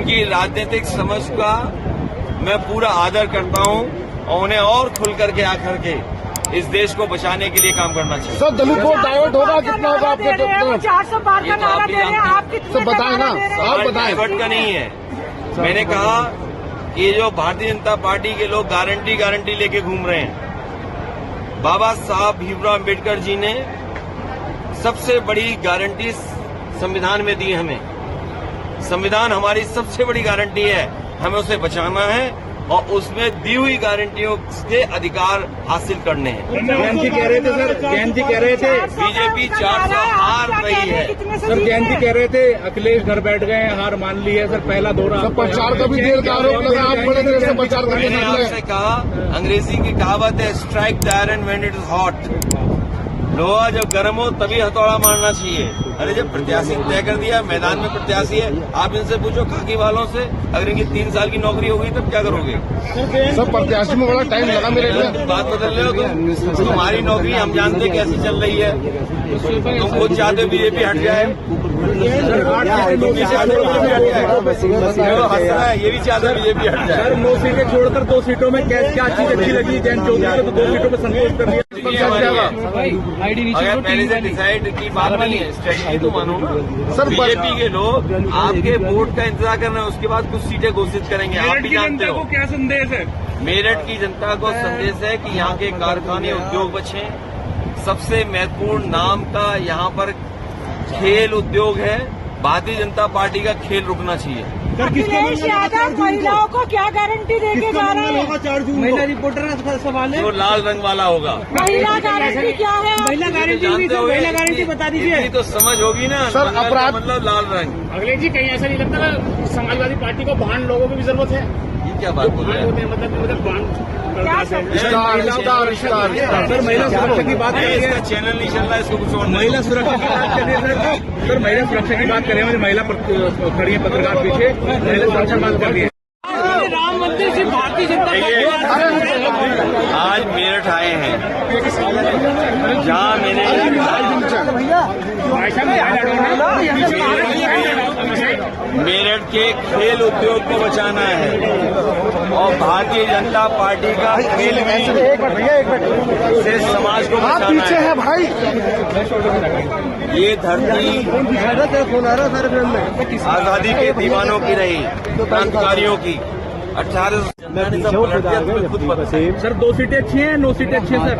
उनकी राजनीतिक समझ का मैं पूरा आदर करता हूं और उन्हें और खुल करके आकर के इस देश को बचाने के लिए काम करना चाहिए। सर दलित वोट डाइवर्ट होगा कितना होगा आपके तरफ? 400 पार का नारा दे रहे हैं, आप कितने बताएं ना, आप बताएं। डाइवर्ट का नहीं है। मैंने कहा कि जो भारतीय जनता पार्टी के लोग गारंटी लेके घूम रहे हैं, बाबा साहब भीमराव अम्बेडकर जी ने सबसे बड़ी गारंटी संविधान में दी हमें। संविधान हमारी सबसे बड़ी गारंटी है, हमें उसे बचाना है और उसमें दी हुई गारंटियों के अधिकार हासिल करने हैं। जयंत जी कह रहे थे सर, जयंत जी कह रहे थे बीजेपी 400 हार रही है। सर, जयंत जी कह रहे थे अखिलेश घर बैठ गए हैं, हार मान ली है। सर पहला दौरा सब प्रचार का भी देर का आरोप लगा, आप बड़े देर से प्रचार करने मैंने आपसे कहा, अंग्रेजी की कहावत है strike the iron when it is hot. लोहा जब गर्म हो तभी हथौड़ा मारना चाहिए। अरे जब प्रत्याशी तय कर दिया, मैदान में प्रत्याशी है, आप इनसे पूछो खाकी वालों से, अगर इनकी 3 साल की नौकरी होगी तब क्या करोगे? सब प्रत्याशी में बड़ा टाइम लगा मेरे लिए। बात बदल रहे हो तुम। तुम्हारी नौकरी हम जानते कैसी चल रही है। तुम खुद चाहते बीजेपी हट जाए, ये भी चाहते बीजेपी हट जाए। सर 9 सीटें छोड़कर 2 सीटों में क्या चीज अच्छी लगी? जयंत चौधरी को तो 2 सीटों में संतोष कर लिया। अगर पहले से डिसाइड की बात नहीं है, स्ट्रेटजी तो मानो ना। सर बीजेपी के लोग आपके वोट का इंतजार कर रहे हैं, उसके बाद कुछ सीटें घोषित करेंगे। आप भी जानते हो क्या संदेश है? मेरठ की जनता को संदेश है कि यहाँ के कारखाने उद्योग बचे। सबसे महत्वपूर्ण नाम का यहाँ पर खेल उद्योग है। भारतीय जनता पार्टी का खेल रुकना चाहिए। अखिलेश यादव महिलाओं को क्या गारंटी देके जा रहे हैं? महिला रिपोर्टर का सवाल है। जो लाल रंग वाला होगा। महिला गारंटी क्या है? महिला गारंटी बता दीजिए। इतनी तो समझ होगी ना सर, अपराध मतलब लाल रंग। अखिलेश जी कहीं ऐसा नहीं लगता ना समाजवादी पार्टी को बांड लोगों की भी जरूरत है? ये क्या बात बोल रहे हैं? मतलब बांड सर महिला सुरक्षा की बात करें, इसका चैनल नहीं चल रहा है, इसको कुछ और महिला सुरक्षा की बात करें सर महिला सुरक्षा की बात करें। मुझे महिला खड़ी है पत्रकार पीछे, महिला सुरक्षा की बात कर रही है। राम मंदिर से भारतीय जनता पार्टी आज मेरठ आए हैं, जहाँ मैंने मेरठ के खेल उद्योग को बचाना है और भारतीय जनता पार्टी का खेल से समाज को बचाना है। भाई ये धरती आजादी के दीवानों की रही, क्रांतिकारियों की। 18 खुद पता है। सर 2 सीटें अच्छी हैं, 9 सीटें अच्छी हैं सर।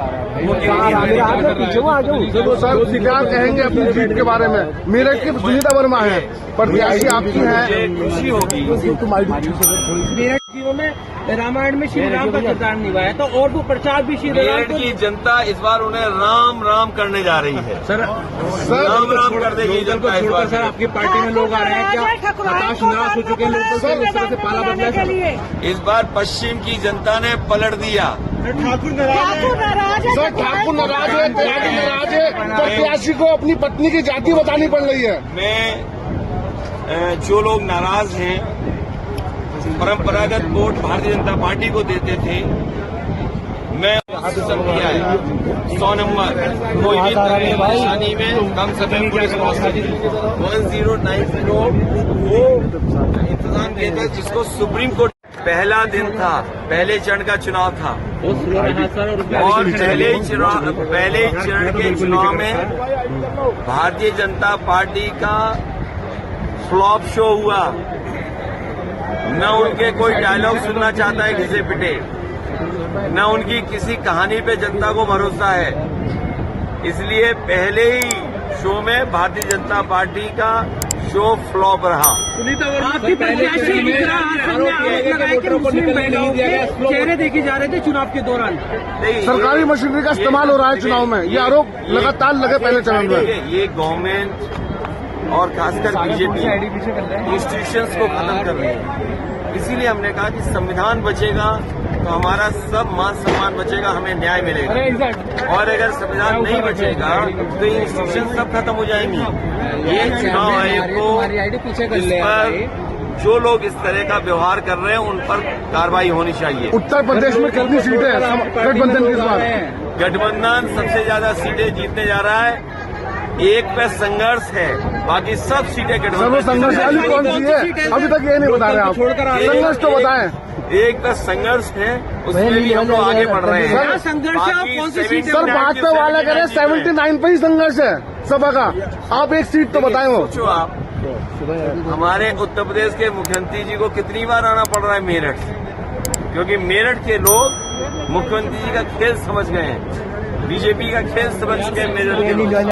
सर क्या कहेंगे अपनी जीत के बारे में? मेरठ की सुनीता वर्मा है, प्रत्याशी आपकी है, खुशी होगी। मेरठ जीवों में रामायण में श्री राम का किरदार निभाया, तो और वो प्रचार भी श्री राम मेरठ की जनता इस बार उन्हें राम राम करने जा रही है। सर राम राम कर देगी जनता इस बार। सर आपकी पार्टी में लोग आ रहे हैं, क्या हताश निराश हो चुके हैं लोग? सर इस तरह से पाला बदला है। इस बार पश्चिम की जनता ने पलट दिया। ठाकुर नाराज है, प्रत्याशी को अपनी पत्नी की जाति बतानी पड़ रही है। मैं जो लोग नाराज हैं, परंपरागत वोट भारतीय जनता पार्टी को देते थे, मैं सब किया है 100 नंबर कोई भी परेशानी में कम से कम 1090 वो इंतजाम किया था, जिसको सुप्रीम कोर्ट पहला दिन था, पहले चरण का चुनाव था और पहले चरण के चुनाव में भारतीय जनता पार्टी का फ्लॉप शो हुआ। न उनके कोई डायलॉग सुनना चाहता है घिसे पिटे, न उनकी किसी कहानी पे जनता को भरोसा है। इसलिए पहले ही शो में भारतीय जनता पार्टी का शो फ्लॉप रहा। चेहरे देखे जा रहे थे चुनाव के दौरान। सरकारी मशीनरी का इस्तेमाल हो रहा है चुनाव में, ये आरोप लगातार लगे पहले चरण में। ये गवर्नमेंट और खासकर बीजेपी इंस्टीट्यूशंस को खत्म कर रही है। इसीलिए हमने कहा कि संविधान बचेगा तो हमारा सब मान सम्मान बचेगा, हमें न्याय मिलेगा। और अगर संविधान नहीं बचेगा तो ये इंस्टीट्यूशन सब खत्म हो जाएंगी। ये चुनाव आयोग को इस पर जो लोग इस तरह का व्यवहार कर रहे हैं उन पर कार्रवाई होनी चाहिए। उत्तर प्रदेश में कितनी सीटें हैं गठबंधन की इस बार? गठबंधन सबसे ज्यादा सीटें जीतने जा रहा है एक पे संघर्ष है, बाकी सब सीटें सर वो संघर्ष वाली कौन सी है? अभी तक ये नहीं बता रहे आप। संघर्ष तो बताएं। एक पे संघर्ष है, उसमें भी हम लोग आगे बढ़ रहे हैं। सर, संघर्ष है और कौन सी सीट है? सर भाजपा वाले कह रहे हैं 79 पे ही संघर्ष है सभा का। आप एक सीट तो बताएं वो। सोचो आप, हमारे उत्तर प्रदेश के मुख्यमंत्री जी को कितनी बार आना पड़ रहा है मेरठ, क्योंकि मेरठ के लोग मुख्यमंत्री जी का खेल समझ गए हैं, बीजेपी का खेल समझ गए मेरठ के लोग।